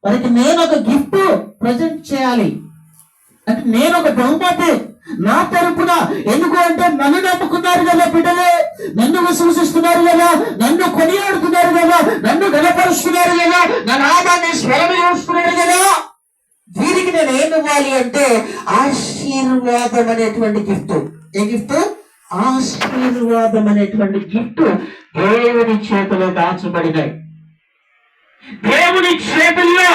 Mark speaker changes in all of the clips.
Speaker 1: వారికి నేను ఒక గిఫ్ట్ ప్రజెంట్ చేయాలి, అంటే నేను ఒక బహుమతి నా తరపున. ఎందుకు అంటే నన్ను నమ్ముకున్నారు కదా బిడ్డలే, నన్ను విశ్వసిస్తున్నారు కదా, నన్ను కొనియాడుతున్నారు కదా, నన్ను గణపరుస్తున్నారు కదా, నా నామాన్ని స్మరణ చేస్తున్నారు కదా. వీరికి నేను ఏమి ఇవ్వాలి అంటే ఆశీర్వాదం అనేటువంటి గిఫ్ట్. ఏ గిఫ్ట్? ఆశీర్వాదం అనేటువంటి గిఫ్ట్ దేవుని చేతిలో దాచబడినాయి. దేవుని చేతుల్లో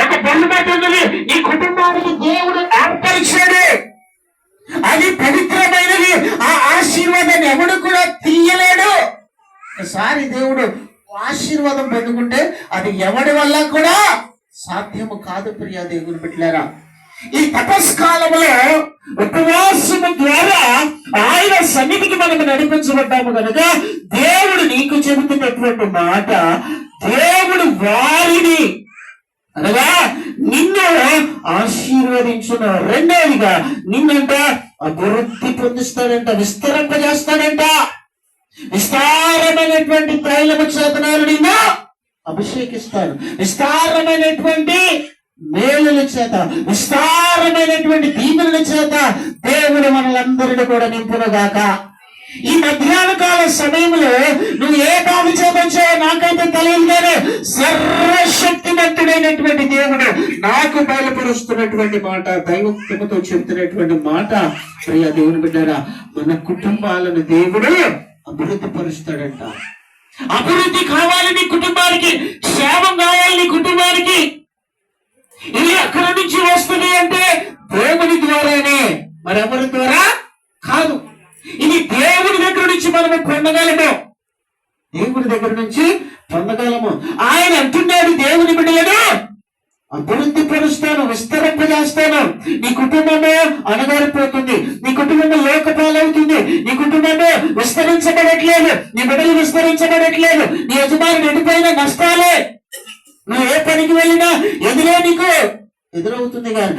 Speaker 1: ఒక బహుమతి ఉంది. ఈ కుటుంబానికి దేవుడు ఏర్పరిచాడు. అది పవిత్రమైనది. ఆ ఆశీర్వాదాన్ని ఎవడు కూడా తీయలేడు. ఒకసారి దేవుడు ఆశీర్వాదం పొందుకుంటే అది ఎవడి వల్ల కూడా సాధ్యము కాదు. ప్రియ దేవుని బిడ్డలారా, ఈ తపస్కాలంలో ఉపవాసము ద్వారా ఆయన సన్నిధికి మనము నడిపించబడ్డాము కనుక దేవుడు నీకు చెబుతున్నటువంటి మాట, దేవుడు వారిని అనగా నిన్ను ఆశీర్వదించిన. రెండవదిగా నిన్నంట అభివృద్ధి పొందిస్తాడంట, విస్తరింపజేస్తాడంట. విస్తారమైనటువంటి తైలము చేతనాలు నిన్ను అభిషేకిస్తాడు. విస్తారమైనటువంటి మేలుల చేత, విస్తారమైనటువంటి దీవెనల చేత దేవుడు మనలందరినీ కూడా నింపునుగాక. ఈ మధ్యాహ్న కాల సమయంలో నువ్వు ఏ బాధ చేపచ్చావో నాకైతే తెలియదు, కానీ సర్వశక్తిమంతుడైనటువంటి దేవుడు నాకు బయలుపరుస్తున్నటువంటి మాట, దైవత్వముతో చెబుతున్నటువంటి మాట, ప్రియ దేవుని బిడ్డారా, మన కుటుంబాలను దేవుడు అభివృద్ధి పరుస్తాడంట. అభివృద్ధి కావాలి నీ కుటుంబానికి, క్షేమం కావాలి నీ కుటుంబానికి. ఇది ఎక్కడి నుంచి వస్తుంది అంటే దేవుని ద్వారానే, మరెవరి ద్వారా కాదు. ఇది దేవుడి దగ్గర నుంచి మనము పొందగలము, దేవుడి దగ్గర నుంచి పొందగలము. ఆయన అంటున్నాడు దేవుని బిడ్డలను అభివృద్ధి పరుస్తాను, విస్తరింపజేస్తాను. నీ కుటుంబమే అణగారిపోతుంది, నీ కుటుంబము లోకపాలవుతుంది, నీ కుటుంబమే విస్తరించబడట్లేదు, నీ బిడ్డలు విస్తరించబడట్లేదు, నీ యజమాని ఎండిపోయిన నష్టాలే. నువ్వు ఏ పనికి వెళ్ళినా ఎదురే నీకు ఎదురవుతుంది కానీ